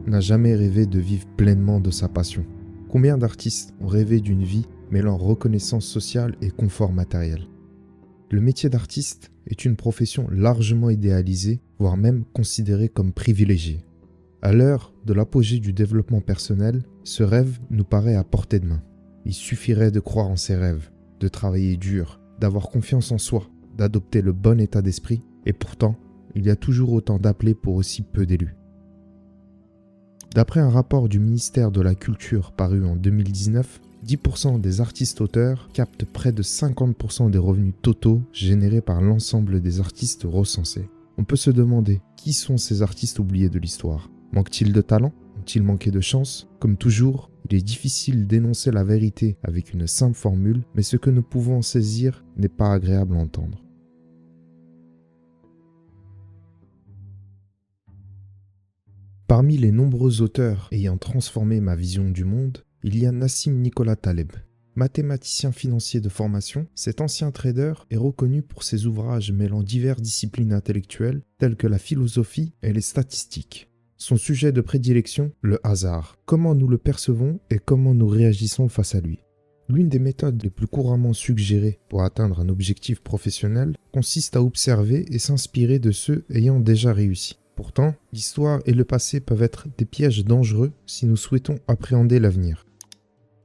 n'a jamais rêvé de vivre pleinement de sa passion? Combien d'artistes ont rêvé d'une vie mêlant reconnaissance sociale et confort matériel? Le métier d'artiste est une profession largement idéalisée, voire même considérée comme privilégiée. À l'heure de l'apogée du développement personnel, ce rêve nous paraît à portée de main. Il suffirait de croire en ses rêves, de travailler dur, d'avoir confiance en soi, d'adopter le bon état d'esprit, et pourtant, il y a toujours autant d'appelés pour aussi peu d'élus. D'après un rapport du ministère de la Culture paru en 2019, 10% des artistes-auteurs captent près de 50% des revenus totaux générés par l'ensemble des artistes recensés. On peut se demander, qui sont ces artistes oubliés de l'histoire? Manquent-ils de talent? Ont-ils manqué de chance? Comme toujours, il est difficile d'énoncer la vérité avec une simple formule, mais ce que nous pouvons en saisir n'est pas agréable à entendre. Parmi les nombreux auteurs ayant transformé ma vision du monde, il y a Nassim Nicolas Taleb. Mathématicien financier de formation, cet ancien trader est reconnu pour ses ouvrages mêlant diverses disciplines intellectuelles telles que la philosophie et les statistiques. Son sujet de prédilection, le hasard. Comment nous le percevons et comment nous réagissons face à lui. L'une des méthodes les plus couramment suggérées pour atteindre un objectif professionnel consiste à observer et s'inspirer de ceux ayant déjà réussi. Pourtant, l'histoire et le passé peuvent être des pièges dangereux si nous souhaitons appréhender l'avenir.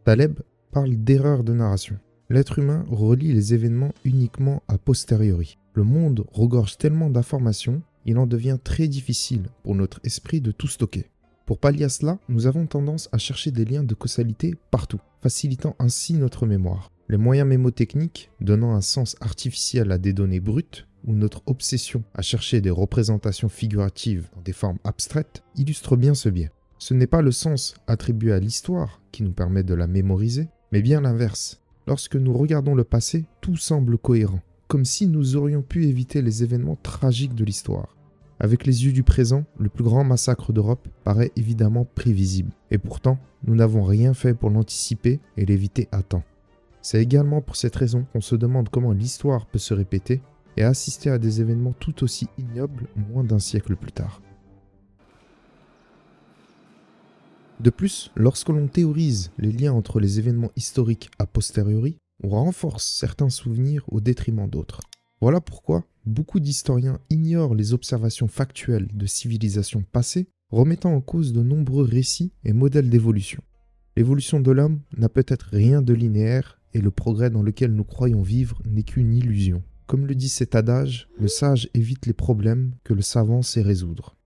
Taleb parle d'erreur de narration. L'être humain relie les événements uniquement a posteriori. Le monde regorge tellement d'informations, il en devient très difficile pour notre esprit de tout stocker. Pour pallier à cela, nous avons tendance à chercher des liens de causalité partout, facilitant ainsi notre mémoire. Les moyens mémotechniques, donnant un sens artificiel à des données brutes, ou notre obsession à chercher des représentations figuratives dans des formes abstraites, illustrent bien ce biais. Ce n'est pas le sens attribué à l'histoire qui nous permet de la mémoriser, mais bien l'inverse. Lorsque nous regardons le passé, tout semble cohérent, comme si nous aurions pu éviter les événements tragiques de l'histoire. Avec les yeux du présent, le plus grand massacre d'Europe paraît évidemment prévisible, et pourtant, nous n'avons rien fait pour l'anticiper et l'éviter à temps. C'est également pour cette raison qu'on se demande comment l'histoire peut se répéter et assister à des événements tout aussi ignobles moins d'un siècle plus tard. De plus, lorsque l'on théorise les liens entre les événements historiques a posteriori, on renforce certains souvenirs au détriment d'autres. Voilà pourquoi beaucoup d'historiens ignorent les observations factuelles de civilisations passées, remettant en cause de nombreux récits et modèles d'évolution. L'évolution de l'homme n'a peut-être rien de linéaire et le progrès dans lequel nous croyons vivre n'est qu'une illusion. Comme le dit cet adage, le sage évite les problèmes que le savant sait résoudre.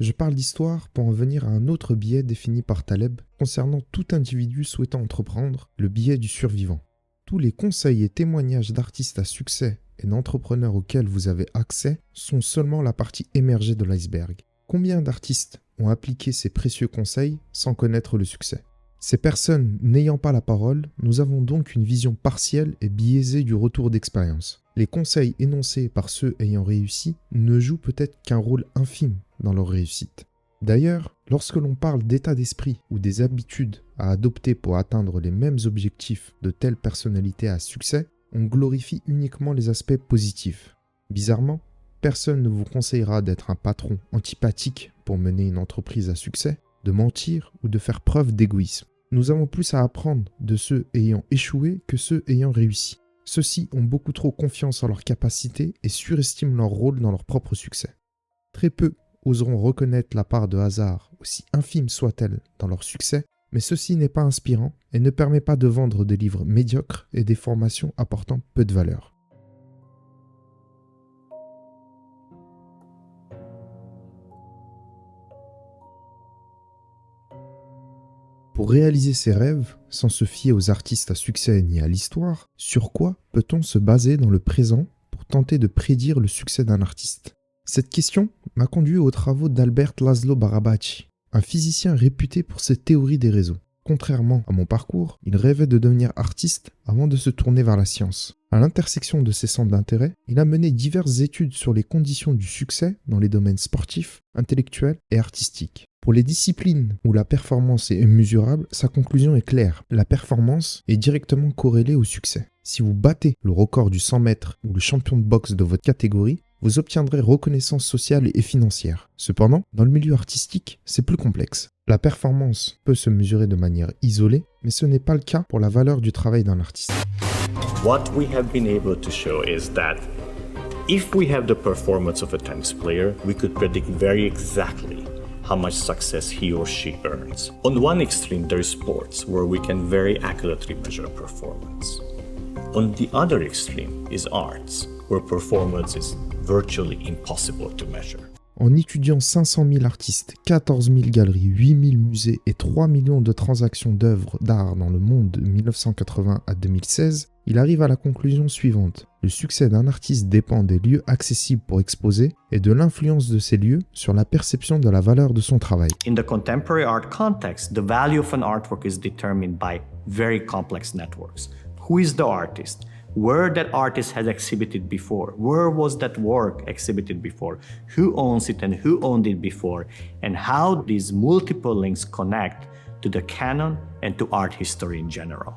Je parle d'histoire pour en venir à un autre biais défini par Taleb concernant tout individu souhaitant entreprendre, le biais du survivant. Tous les conseils et témoignages d'artistes à succès et d'entrepreneurs auxquels vous avez accès sont seulement la partie émergée de l'iceberg. Combien d'artistes ont appliqué ces précieux conseils sans connaître le succès? Ces personnes n'ayant pas la parole, nous avons donc une vision partielle et biaisée du retour d'expérience. Les conseils énoncés par ceux ayant réussi ne jouent peut-être qu'un rôle infime dans leur réussite. D'ailleurs, lorsque l'on parle d'état d'esprit ou des habitudes à adopter pour atteindre les mêmes objectifs de telles personnalités à succès, on glorifie uniquement les aspects positifs. Bizarrement, personne ne vous conseillera d'être un patron antipathique pour mener une entreprise à succès, de mentir ou de faire preuve d'égoïsme. Nous avons plus à apprendre de ceux ayant échoué que ceux ayant réussi. Ceux-ci ont beaucoup trop confiance en leurs capacités et surestiment leur rôle dans leur propre succès. Très peu oseront reconnaître la part de hasard, aussi infime soit-elle, dans leur succès, mais ceci n'est pas inspirant et ne permet pas de vendre des livres médiocres et des formations apportant peu de valeur. Pour réaliser ses rêves, sans se fier aux artistes à succès ni à l'histoire, sur quoi peut-on se baser dans le présent pour tenter de prédire le succès d'un artiste? Cette question m'a conduit aux travaux d'Albert Laszlo Barabási, un physicien réputé pour ses théories des réseaux. Contrairement à mon parcours, il rêvait de devenir artiste avant de se tourner vers la science. À l'intersection de ses centres d'intérêt, il a mené diverses études sur les conditions du succès dans les domaines sportifs, intellectuels et artistiques. Pour les disciplines où la performance est mesurable, sa conclusion est claire. La performance est directement corrélée au succès. Si vous battez le record du 100 mètres ou le champion de boxe de votre catégorie, vous obtiendrez reconnaissance sociale et financière. Cependant, dans le milieu artistique, c'est plus complexe. La performance peut se mesurer de manière isolée, mais ce n'est pas le cas pour la valeur du travail d'un artiste. What we have been able to show is that if we have the performance of a tennis player, we could predict very exactly how much success he or she earns. On one extreme, there is sports, where we can very accurately measure performance. On the other extreme is arts, where performance is virtually impossible to measure. En étudiant 500 000 artistes, 14 000 galeries, 8 000 musées et 3 millions de transactions d'œuvres d'art dans le monde de 1980 à 2016, il arrive à la conclusion suivante. Le succès d'un artiste dépend des lieux accessibles pour exposer et de l'influence de ces lieux sur la perception de la valeur de son travail. In the contemporary art context, the value of an artwork is determined by very complex networks. Who is the artist? Where that artist has exhibited before? Where was that work exhibited before? Who owns it and who owned it before? And how these multiple links connect to the canon and to art history in general.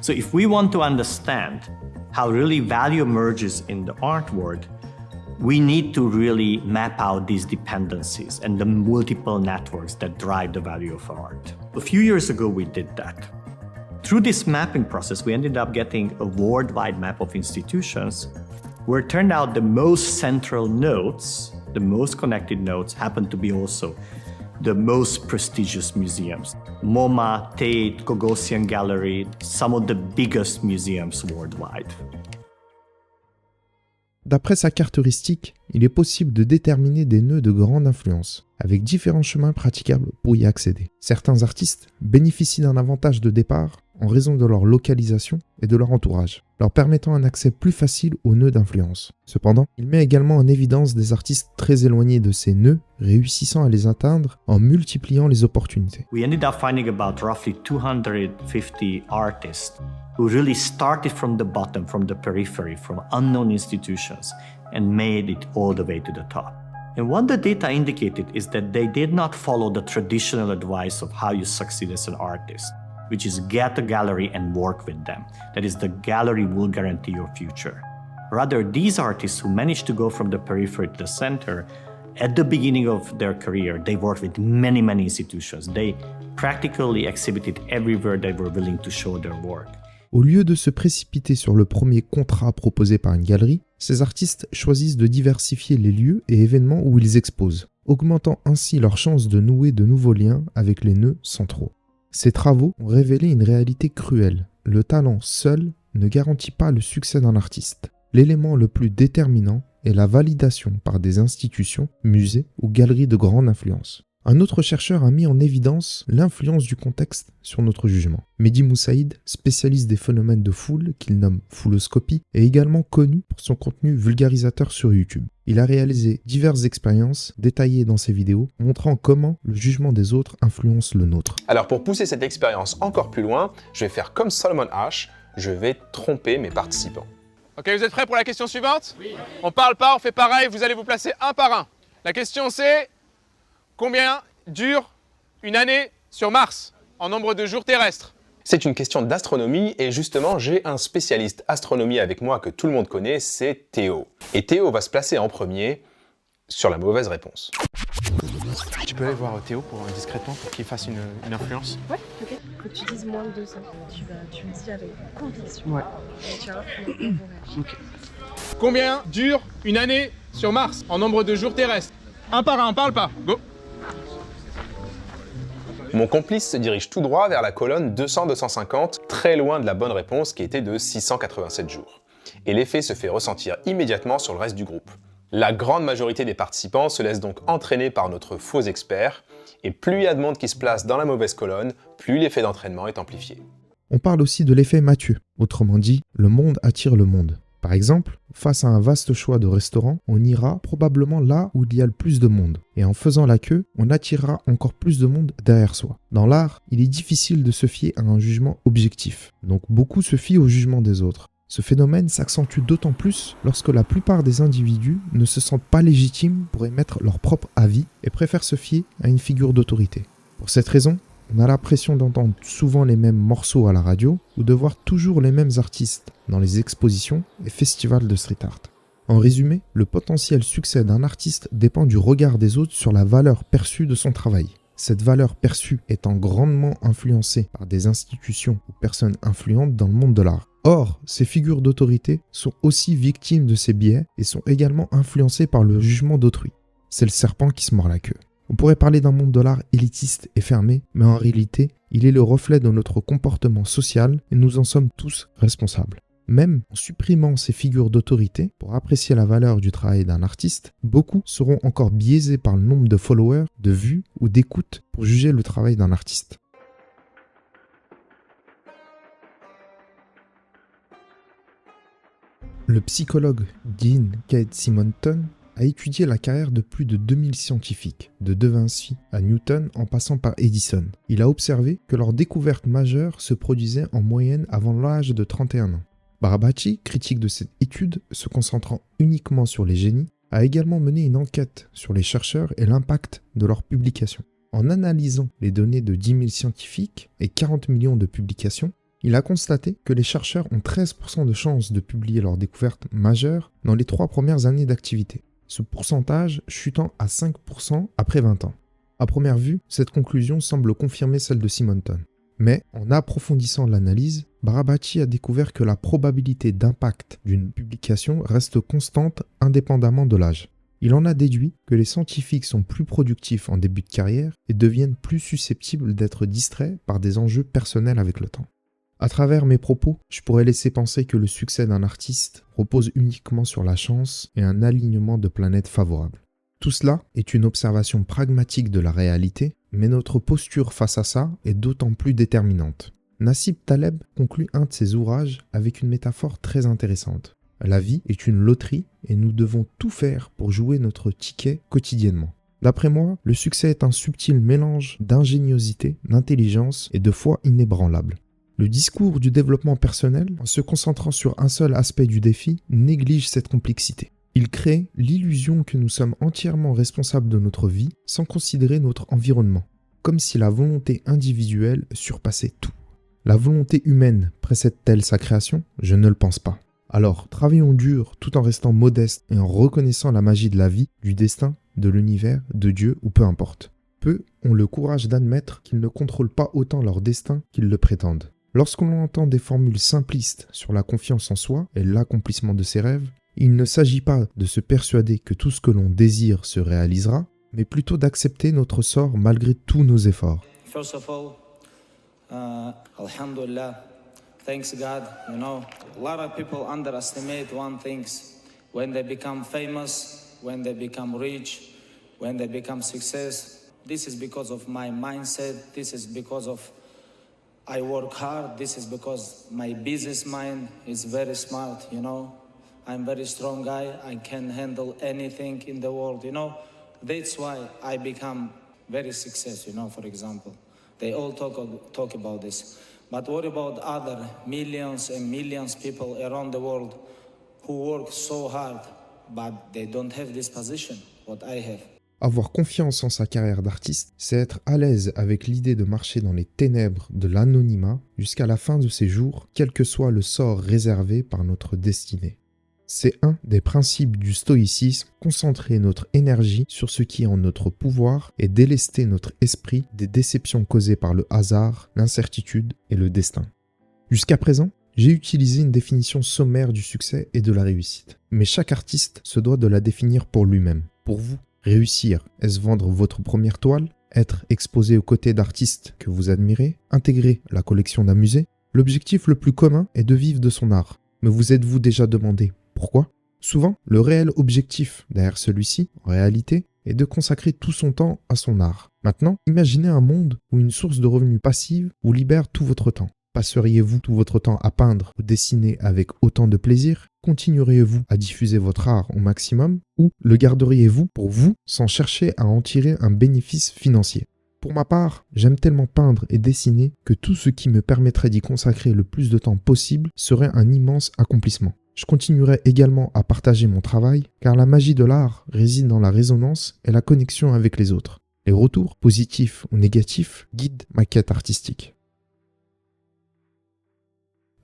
So if we want to understand how really value emerges in the art world, we need to really map out these dependencies and the multiple networks that drive the value of art. A few years ago, we did that. Through this mapping process, we ended up getting a worldwide map of institutions where it turned out the most central nodes, the most connected nodes, happen to be also the most prestigious museums. MoMA, Tate, Gagosian Gallery, some of the biggest museums worldwide. D'après sa carte heuristique, il est possible de déterminer des nœuds de grande influence, avec différents chemins praticables pour y accéder. Certains artistes bénéficient d'un avantage de départ en raison de leur localisation et de leur entourage, leur permettant un accès plus facile aux nœuds d'influence. Cependant, il met également en évidence des artistes très éloignés de ces nœuds, réussissant à les atteindre en multipliant les opportunités. We ended up finding about roughly 250 artists who really started from the bottom, from the periphery, from unknown institutions, and made it all the way to the top. And what the data indicated is that they did not follow the traditional advice of how you succeed as an artist, which is get a gallery and work with them. That is, the gallery will guarantee your future. Rather, these artists who managed to go from the periphery to the center, at the beginning of their career, they worked with many, many institutions. They practically exhibited everywhere they were willing to show their work. Au lieu de se précipiter sur le premier contrat proposé par une galerie, ces artistes choisissent de diversifier les lieux et événements où ils exposent, augmentant ainsi leurs chances de nouer de nouveaux liens avec les nœuds centraux. Ces travaux ont révélé une réalité cruelle. Le talent seul ne garantit pas le succès d'un artiste. L'élément le plus déterminant est la validation par des institutions, musées ou galeries de grande influence. Un autre chercheur a mis en évidence l'influence du contexte sur notre jugement. Mehdi Moussaïd, spécialiste des phénomènes de foule qu'il nomme fouloscopie, est également connu pour son contenu vulgarisateur sur YouTube. Il a réalisé diverses expériences détaillées dans ses vidéos, montrant comment le jugement des autres influence le nôtre. Alors pour pousser cette expérience encore plus loin, je vais faire comme Solomon Asch, je vais tromper mes participants. Ok, vous êtes prêts pour la question suivante? Oui. On parle pas, on fait pareil, vous allez vous placer un par un. La question c'est... Combien dure une année sur Mars en nombre de jours terrestres? C'est une question d'astronomie et justement j'ai un spécialiste astronomie avec moi que tout le monde connaît, c'est Théo. Et Théo va se placer en premier sur la mauvaise réponse. Tu peux aller voir Théo discrètement pour qu'il fasse une influence? Ouais, ok. Faut que tu dises moins de 200. Tu me dis avec conviction. Ouais. Et tu vas voir comment on réagit. Ok. Combien dure une année sur Mars en nombre de jours terrestres? Un par un, on parle pas. Go! Mon complice se dirige tout droit vers la colonne 200-250, très loin de la bonne réponse qui était de 687 jours. Et l'effet se fait ressentir immédiatement sur le reste du groupe. La grande majorité des participants se laisse donc entraîner par notre faux expert, et plus il y a de monde qui se place dans la mauvaise colonne, plus l'effet d'entraînement est amplifié. On parle aussi de l'effet Mathieu, autrement dit, le monde attire le monde. Par exemple, face à un vaste choix de restaurants, on ira probablement là où il y a le plus de monde. Et en faisant la queue, on attirera encore plus de monde derrière soi. Dans l'art, il est difficile de se fier à un jugement objectif. Donc beaucoup se fient au jugement des autres. Ce phénomène s'accentue d'autant plus lorsque la plupart des individus ne se sentent pas légitimes pour émettre leur propre avis et préfèrent se fier à une figure d'autorité. Pour cette raison, on a l'impression d'entendre souvent les mêmes morceaux à la radio ou de voir toujours les mêmes artistes dans les expositions et festivals de street art. En résumé, le potentiel succès d'un artiste dépend du regard des autres sur la valeur perçue de son travail. Cette valeur perçue étant grandement influencée par des institutions ou personnes influentes dans le monde de l'art. Or, ces figures d'autorité sont aussi victimes de ces biais et sont également influencées par le jugement d'autrui. C'est le serpent qui se mord la queue. On pourrait parler d'un monde de l'art élitiste et fermé, mais en réalité, il est le reflet de notre comportement social et nous en sommes tous responsables. Même en supprimant ces figures d'autorité pour apprécier la valeur du travail d'un artiste, beaucoup seront encore biaisés par le nombre de followers, de vues ou d'écoutes pour juger le travail d'un artiste. Le psychologue Dean Kate Simonton a étudié la carrière de plus de 2000 scientifiques, de De Vinci à Newton en passant par Edison. Il a observé que leurs découvertes majeures se produisaient en moyenne avant l'âge de 31 ans. Barabachi, critique de cette étude, se concentrant uniquement sur les génies, a également mené une enquête sur les chercheurs et l'impact de leurs publications. En analysant les données de 10 000 scientifiques et 40 millions de publications, il a constaté que les chercheurs ont 13% de chances de publier leurs découvertes majeures dans les 3 premières années d'activité, ce pourcentage chutant à 5% après 20 ans. À première vue, cette conclusion semble confirmer celle de Simonton. Mais en approfondissant l'analyse, Barabachi a découvert que la probabilité d'impact d'une publication reste constante indépendamment de l'âge. Il en a déduit que les scientifiques sont plus productifs en début de carrière et deviennent plus susceptibles d'être distraits par des enjeux personnels avec le temps. À travers mes propos, je pourrais laisser penser que le succès d'un artiste repose uniquement sur la chance et un alignement de planètes favorables. Tout cela est une observation pragmatique de la réalité, mais notre posture face à ça est d'autant plus déterminante. Nassib Taleb conclut un de ses ouvrages avec une métaphore très intéressante. La vie est une loterie et nous devons tout faire pour jouer notre ticket quotidiennement. D'après moi, le succès est un subtil mélange d'ingéniosité, d'intelligence et de foi inébranlable. Le discours du développement personnel, en se concentrant sur un seul aspect du défi, néglige cette complexité. Il crée l'illusion que nous sommes entièrement responsables de notre vie sans considérer notre environnement, comme si la volonté individuelle surpassait tout. La volonté humaine précède-t-elle sa création ? Je ne le pense pas. Alors, travaillons dur tout en restant modestes et en reconnaissant la magie de la vie, du destin, de l'univers, de Dieu ou peu importe. Peu ont le courage d'admettre qu'ils ne contrôlent pas autant leur destin qu'ils le prétendent. Lorsqu'on entend des formules simplistes sur la confiance en soi et l'accomplissement de ses rêves, il ne s'agit pas de se persuader que tout ce que l'on désire se réalisera, mais plutôt d'accepter notre sort malgré tous nos efforts. First of all, Alhamdulillah, thanks God. You know, a lot of people underestimate one thing. When they become famous, when they become rich, when they become success, this is because of my mindset. This is because of I work hard. This is because my business mind is very smart. You know, I'm very strong guy. I can handle anything in the world. You know, that's why I become very successful. You know, for example. They all talk about this. But what about other millions and millions of people around the world who work so hard, but they don't have this position, what I have? Avoir confiance en sa carrière d'artiste, c'est être à l'aise avec l'idée de marcher dans les ténèbres de l'anonymat jusqu'à la fin de ses jours, quel que soit le sort réservé par notre destinée. C'est un des principes du stoïcisme, concentrer notre énergie sur ce qui est en notre pouvoir et délester notre esprit des déceptions causées par le hasard, l'incertitude et le destin. Jusqu'à présent, j'ai utilisé une définition sommaire du succès et de la réussite. Mais chaque artiste se doit de la définir pour lui-même. Pour vous, réussir, est-ce vendre votre première toile, être exposé aux côtés d'artistes que vous admirez, intégrer la collection d'un musée? L'objectif le plus commun est de vivre de son art. Mais vous êtes-vous déjà demandé pourquoi ? Souvent, le réel objectif derrière celui-ci, en réalité, est de consacrer tout son temps à son art. Maintenant, imaginez un monde où une source de revenus passive vous libère tout votre temps. Passeriez-vous tout votre temps à peindre ou dessiner avec autant de plaisir ? Continueriez-vous à diffuser votre art au maximum ? Ou le garderiez-vous pour vous sans chercher à en tirer un bénéfice financier ? Pour ma part, j'aime tellement peindre et dessiner que tout ce qui me permettrait d'y consacrer le plus de temps possible serait un immense accomplissement. Je continuerai également à partager mon travail, car la magie de l'art réside dans la résonance et la connexion avec les autres. Les retours, positifs ou négatifs, guident ma quête artistique.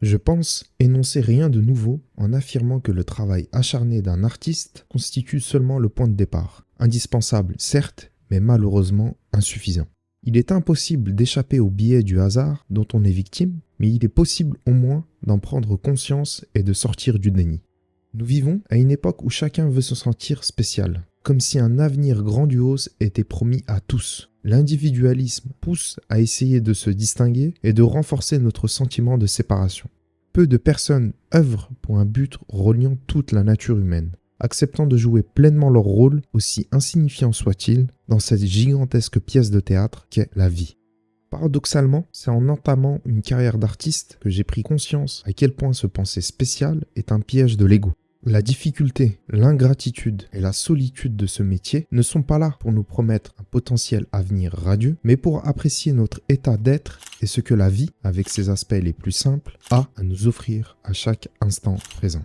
Je pense énoncer rien de nouveau en affirmant que le travail acharné d'un artiste constitue seulement le point de départ. Indispensable, certes, mais malheureusement insuffisant. Il est impossible d'échapper au biais du hasard dont on est victime, mais il est possible au moins d'en prendre conscience et de sortir du déni. Nous vivons à une époque où chacun veut se sentir spécial, comme si un avenir grandiose était promis à tous. L'individualisme pousse à essayer de se distinguer et de renforcer notre sentiment de séparation. Peu de personnes œuvrent pour un but reliant toute la nature humaine, acceptant de jouer pleinement leur rôle, aussi insignifiant soit-il, dans cette gigantesque pièce de théâtre qu'est la vie. Paradoxalement, c'est en entamant une carrière d'artiste que j'ai pris conscience à quel point se penser spécial est un piège de l'ego. La difficulté, l'ingratitude et la solitude de ce métier ne sont pas là pour nous promettre un potentiel avenir radieux, mais pour apprécier notre état d'être et ce que la vie, avec ses aspects les plus simples, a à nous offrir à chaque instant présent.